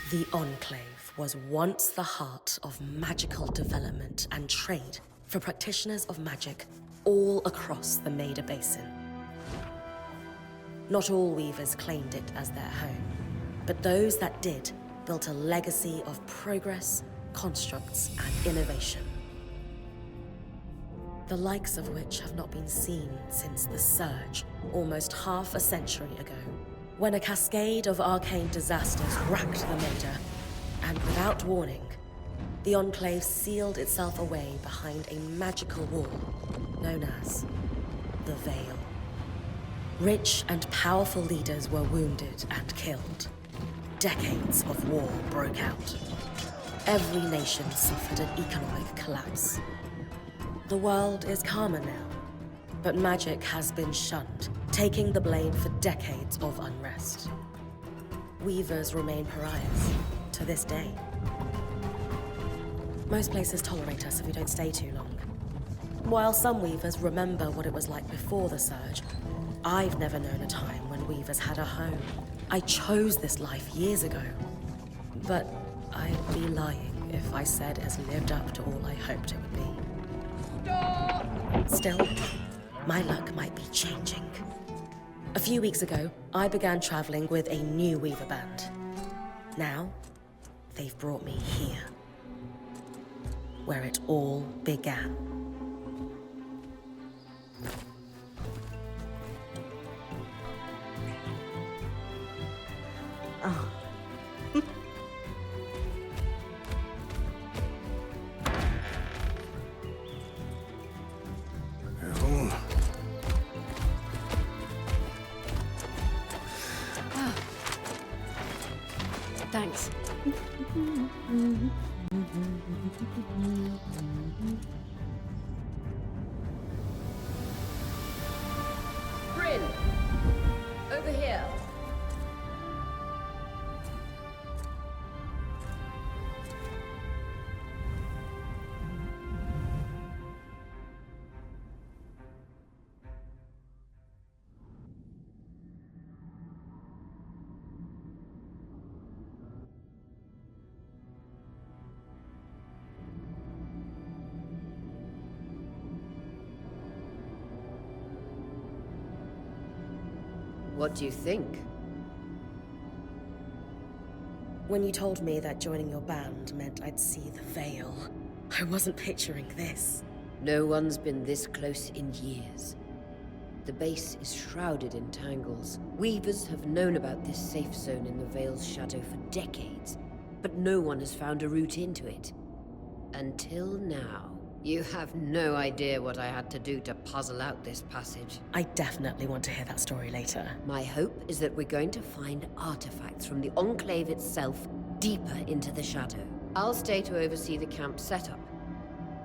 The Enclave was once the heart of magical development and trade for practitioners of magic all across the Maida Basin. Not all weavers claimed it as their home, but those that did built a legacy of progress, constructs, and innovation. The likes of which have not been seen since the Surge, almost half a century ago, when a cascade of arcane disasters racked the Maida, and without warning, the Enclave sealed itself away behind a magical wall known as the Veil. Rich and powerful leaders were wounded and killed. Decades of war broke out. Every nation suffered an economic collapse. The world is calmer now, but magic has been shunned, taking the blame for decades of unrest. Weavers remain pariahs to this day. Most places tolerate us if we don't stay too long. While some weavers remember what it was like before the Surge, I've never known a time when weavers had a home. I chose this life years ago, but I'd be lying if I said it's lived up to all I hoped it would be. Stop! Still, my luck might be changing. A few weeks ago, I began traveling with a new weaver band. Now, they've brought me here, where it all began. Oh. Thanks. Brynn! Over here! What do you think? When you told me that joining your band meant I'd see the Veil, I wasn't picturing this. No one's been this close in years. The base is shrouded in tangles. Weavers have known about this safe zone in the Veil's shadow for decades, but no one has found a route into it. Until now. You have no idea what I had to do to puzzle out this passage. I definitely want to hear that story later. My hope is that we're going to find artifacts from the Enclave itself deeper into the shadow. I'll stay to oversee the camp setup.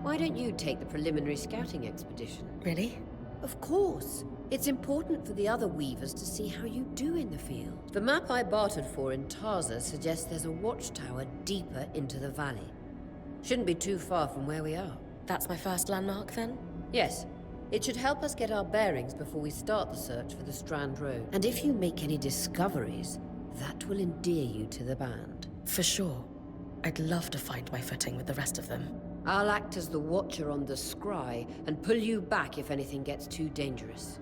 Why don't you take the preliminary scouting expedition? Really? Of course. It's important for the other weavers to see how you do in the field. The map I bartered for in Tarza suggests there's a watchtower deeper into the valley. Shouldn't be too far from where we are. That's my first landmark, then? Yes. It should help us get our bearings before we start the search for the Strand Road. And if you make any discoveries, that will endear you to the band. For sure. I'd love to find my footing with the rest of them. I'll act as the watcher on the scry and pull you back if anything gets too dangerous.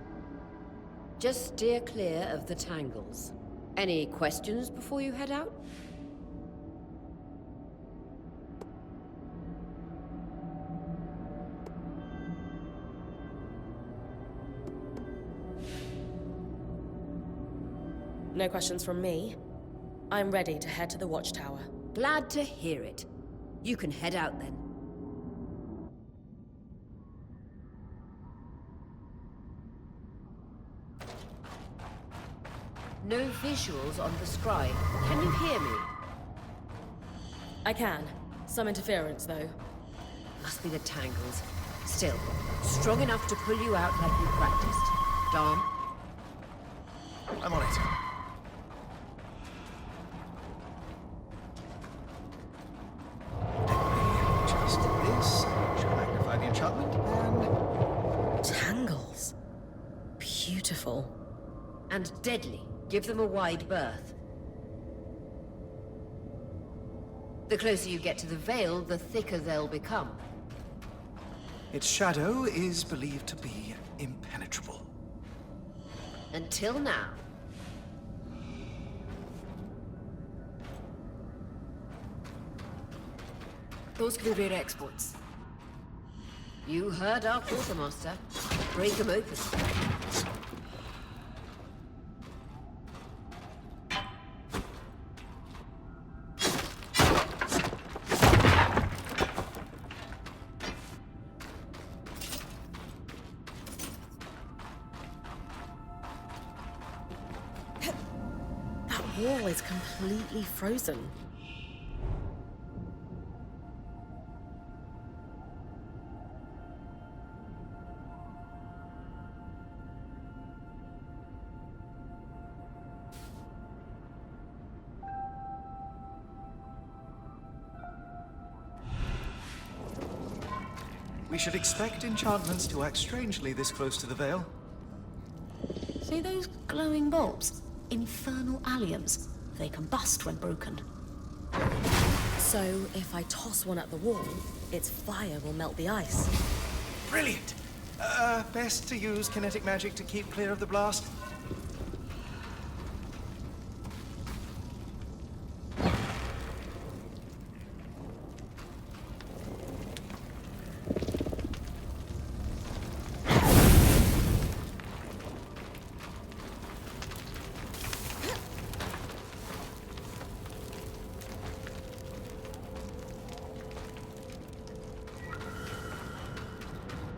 Just steer clear of the tangles. Any questions before you head out? No questions from me. I'm ready to head to the watchtower. Glad to hear it. You can head out then. No visuals on the scry. Can you hear me? I can. Some interference, though. Must be the tangles. Still, strong enough to pull you out like you practiced. Dom? I'm on it. Just this. Should magnify the enchantment, and... Tangles. Beautiful. And deadly. Give them a wide berth. The closer you get to the Veil, the thicker they'll become. Its shadow is believed to be impenetrable. Until now. Those could be rare exports. You heard our quartermaster. Break them open. That wall is completely frozen. We should expect enchantments to act strangely this close to the Veil. See those glowing bulbs? Infernal alliums. They combust when broken. So, if I toss one at the wall, its fire will melt the ice. Brilliant! Best to use kinetic magic to keep clear of the blast.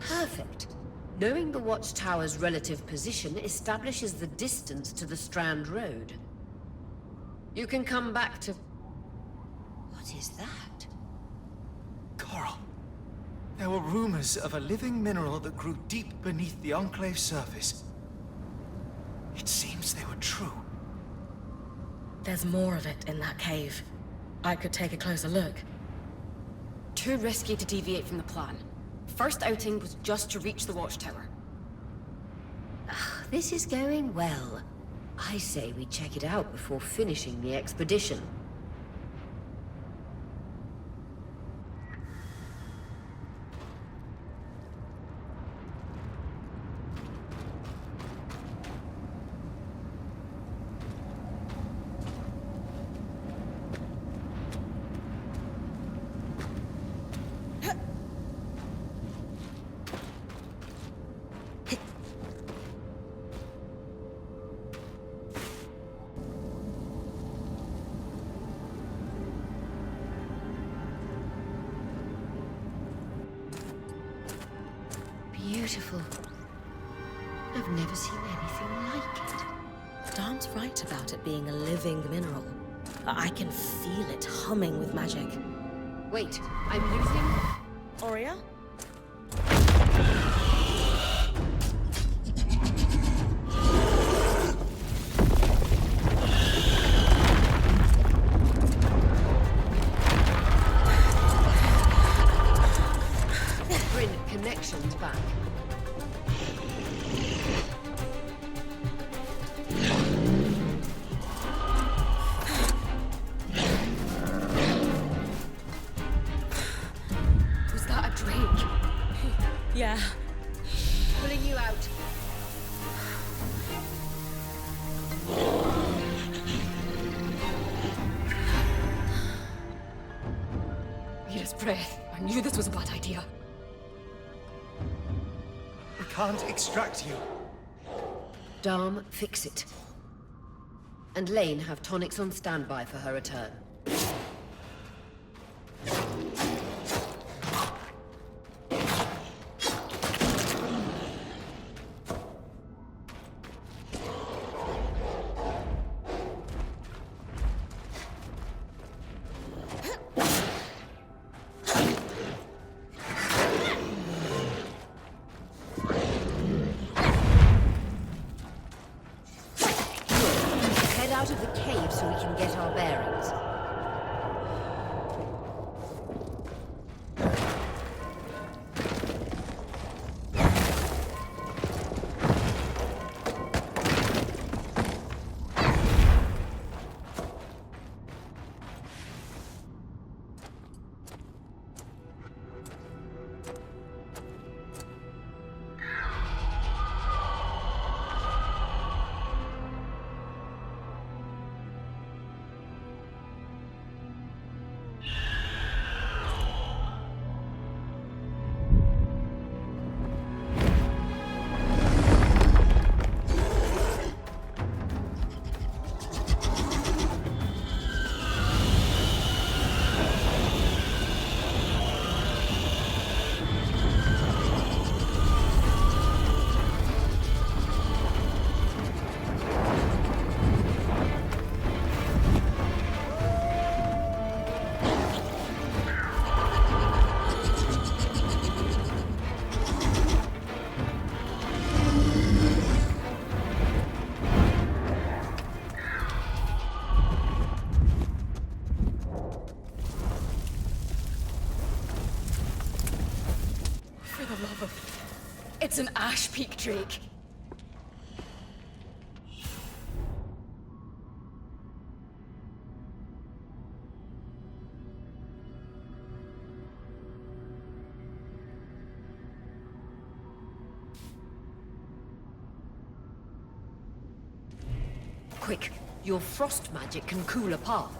Perfect. Knowing the watchtower's relative position establishes the distance to the Strand Road. You can come back to... What is that? Coral. There were rumors of a living mineral that grew deep beneath the Enclave surface. It seems they were true. There's more of it in that cave. I could take a closer look. Too risky to deviate from the plan. First outing was just to reach the watchtower. This is going well. I say we check it out before finishing the expedition. Beautiful. I've never seen anything like it. Darm's right about it being a living mineral. I can feel it humming with magic. Wait, I'm losing... Aurea? Brynn, connections back. Was that a drake? Yeah. Pulling you out. Mira's breath. I knew this was a bad idea. We can't extract you. Darm, fix it. And Lane have tonics on standby for her return. Head out of the cave so we can get our bearings. the love of... It's an ash peak drake. Quick, your frost magic can cool a path.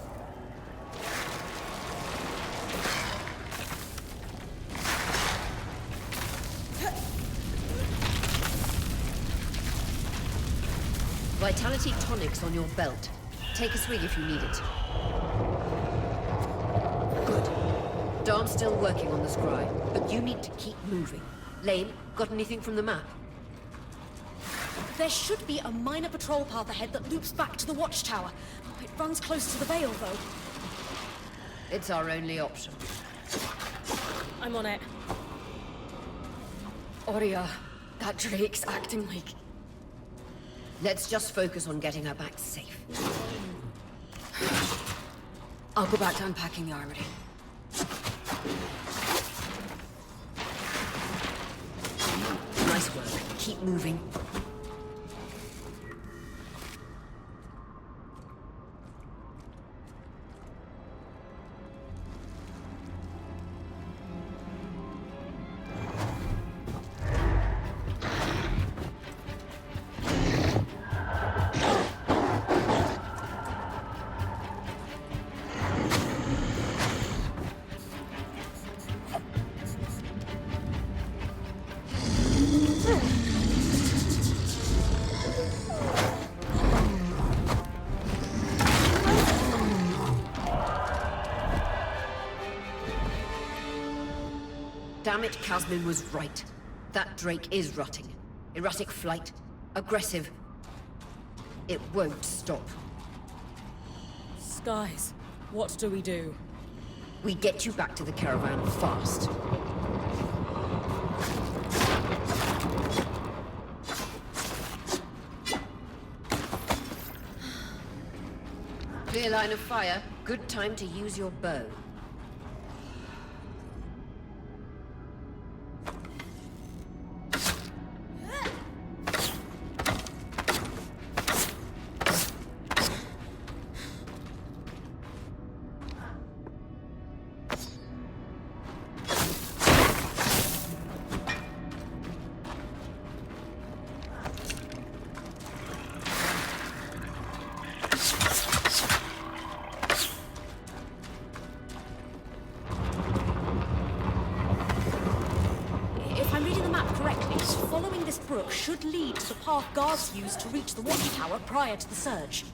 Vitality tonics on your belt. Take a swig if you need it. Good. Darn's still working on the scry, but you need to keep moving. Lane, got anything from the map? There should be a minor patrol path ahead that loops back to the watchtower. It runs close to the Vale, though. It's our only option. I'm on it. Oria, that drake's acting like... Let's just focus on getting her back safe. I'll go back to unpacking the armory. Nice work. Keep moving. Damn it, Casmin was right. That drake is rutting. Erratic flight. Aggressive. It won't stop. Skies, what do we do? We get you back to the caravan fast. Clear line of fire. Good time to use your bow. Should lead to the path guards used to reach the watchtower prior to the surge.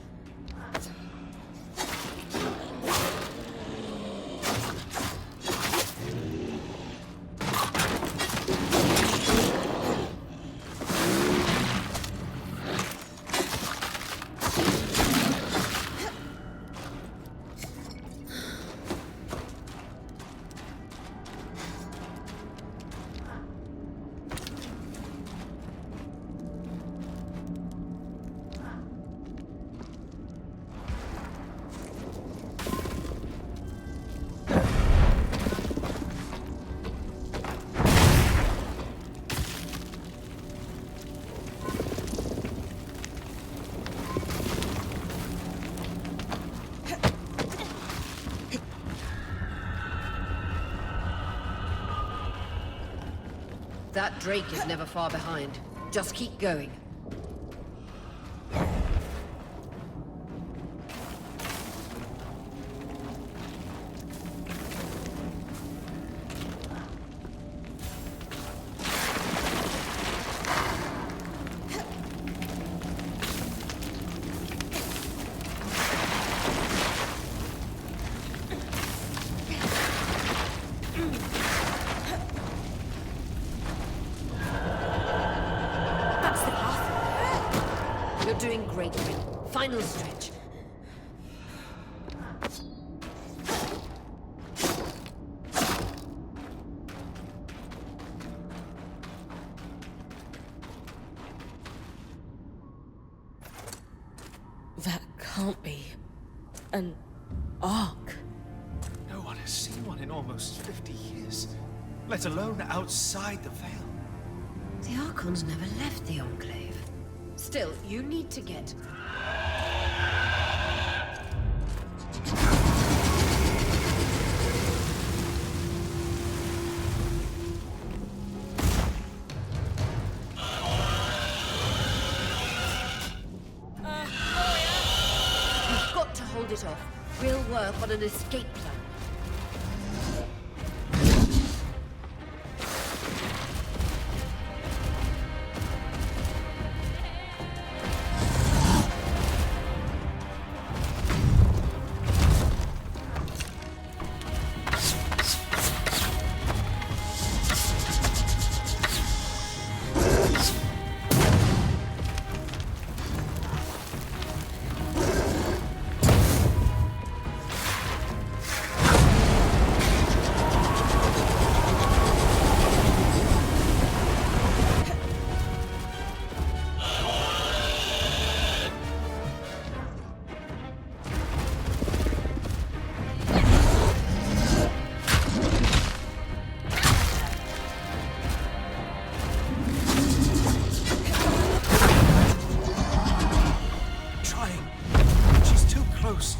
That drake is never far behind. Just keep going. Doing great, Brynn. Final stretch. That can't be an arc. No one has seen one in almost 50 years. let alone outside the Veil. The Archons never left the Enclave. Still, you need to get... You've got to hold it off. We'll work on an escape plan.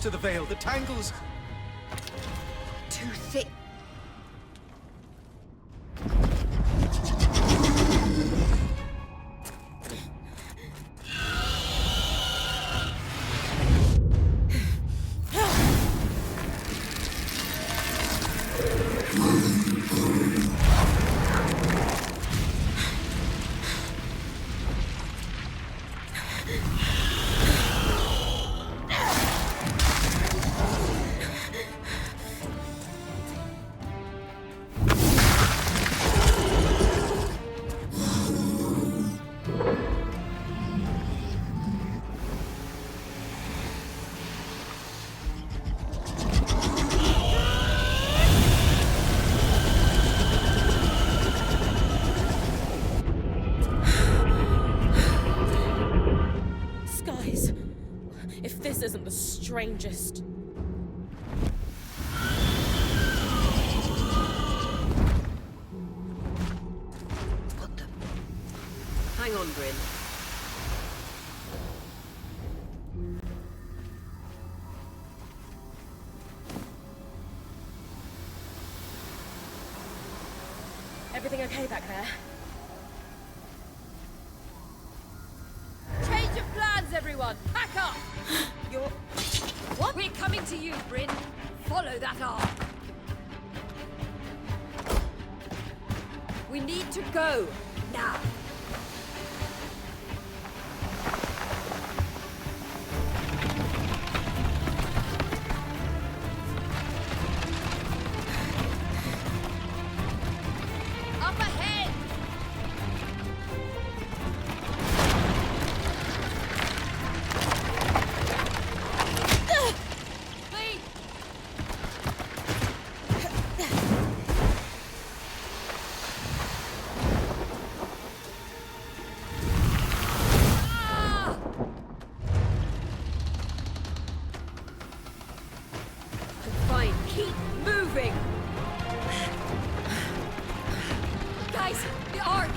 To the Veil, the tangles... Too thick. If this isn't the strangest... What the... Hang on, Brynn. Everything okay back there? Change of plans, everyone! Pack up! You're... What? We're coming to you, Brynn. Follow that arc. We need to go. Now. Up ahead! Please! Ah! Fine, keep moving! Guys, the arc!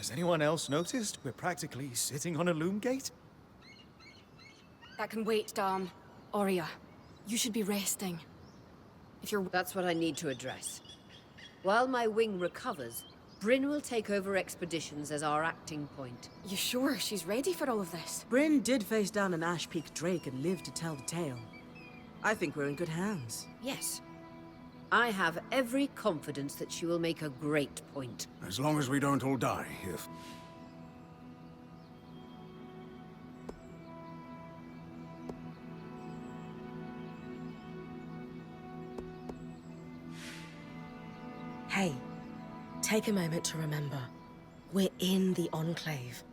Has anyone else noticed we're practically sitting on a loom gate? That can wait, Dom. Aurea, you should be resting. If you're... That's what I need to address. While my wing recovers, Brynn will take over expeditions as our acting point. You sure she's ready for all of this? Brynn did face down an Ash Peak Drake and lived to tell the tale. I think we're in good hands. Yes. I have every confidence that she will make a great point. As long as we don't all die, if... Hey, take a moment to remember. We're in the Enclave.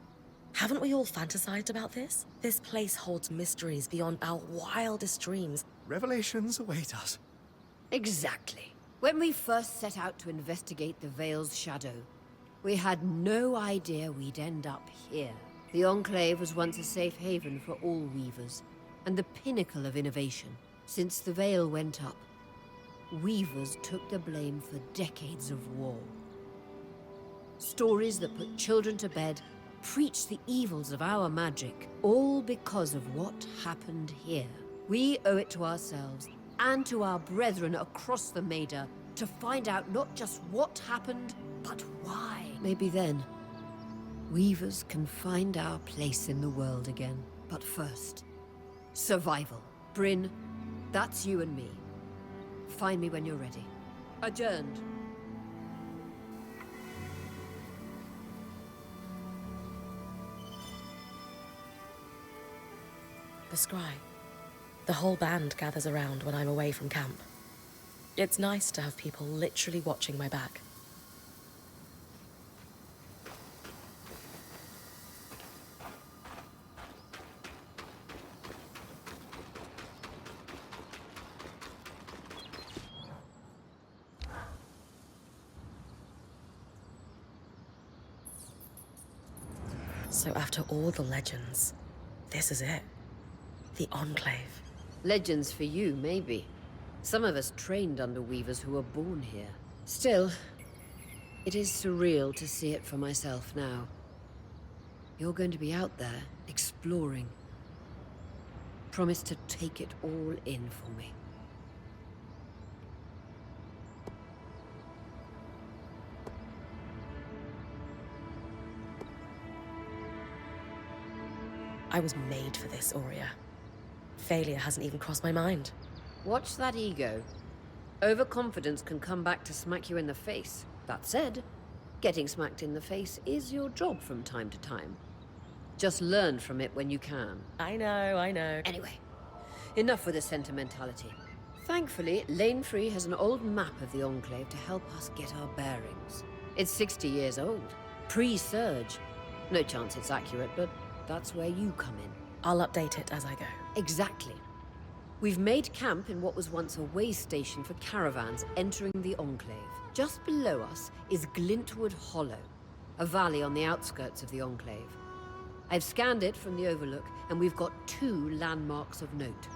Haven't we all fantasized about this? This place holds mysteries beyond our wildest dreams. Revelations await us. Exactly. When we first set out to investigate the Veil's shadow, we had no idea we'd end up here. The Enclave was once a safe haven for all weavers, and the pinnacle of innovation. Since the Veil went up, weavers took the blame for decades of war. Stories that put children to bed, preached the evils of our magic, all because of what happened here. We owe it to ourselves and to our brethren across the Maida to find out not just what happened, but why. Maybe then, weavers can find our place in the world again. But first, survival. Brynn, that's you and me. Find me when you're ready. Adjourned. The scry. The whole band gathers around when I'm away from camp. It's nice to have people literally watching my back. So after all the legends, this is it. The Enclave. Legends for you, maybe. Some of us trained under weavers who were born here. Still, it is surreal to see it for myself now. You're going to be out there, exploring. Promise to take it all in for me. I was made for this, Aurea. Failure hasn't even crossed my mind. Watch that ego. Overconfidence can come back to smack you in the face. That said, getting smacked in the face is your job from time to time. Just learn from it when you can. I know. Anyway, enough with the sentimentality. Thankfully, Lane Free has an old map of the Enclave to help us get our bearings. It's 60 years old. Pre-Surge. No chance it's accurate, but that's where you come in. I'll update it as I go. Exactly. We've made camp in what was once a way station for caravans entering the Enclave. Just below us is Glintwood Hollow, a valley on the outskirts of the Enclave. I've scanned it from the overlook, and we've got 2 landmarks of note.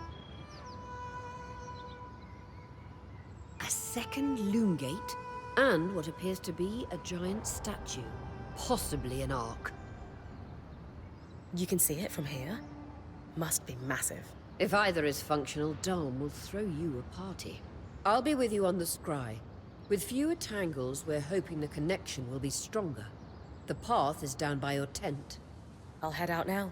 A second loom gate, and what appears to be a giant statue, possibly an ark. You can see it from here? Must be massive. If either is functional, Dom will throw you a party. I'll be with you on the scry. With fewer tangles, we're hoping the connection will be stronger. The path is down by your tent. I'll head out now.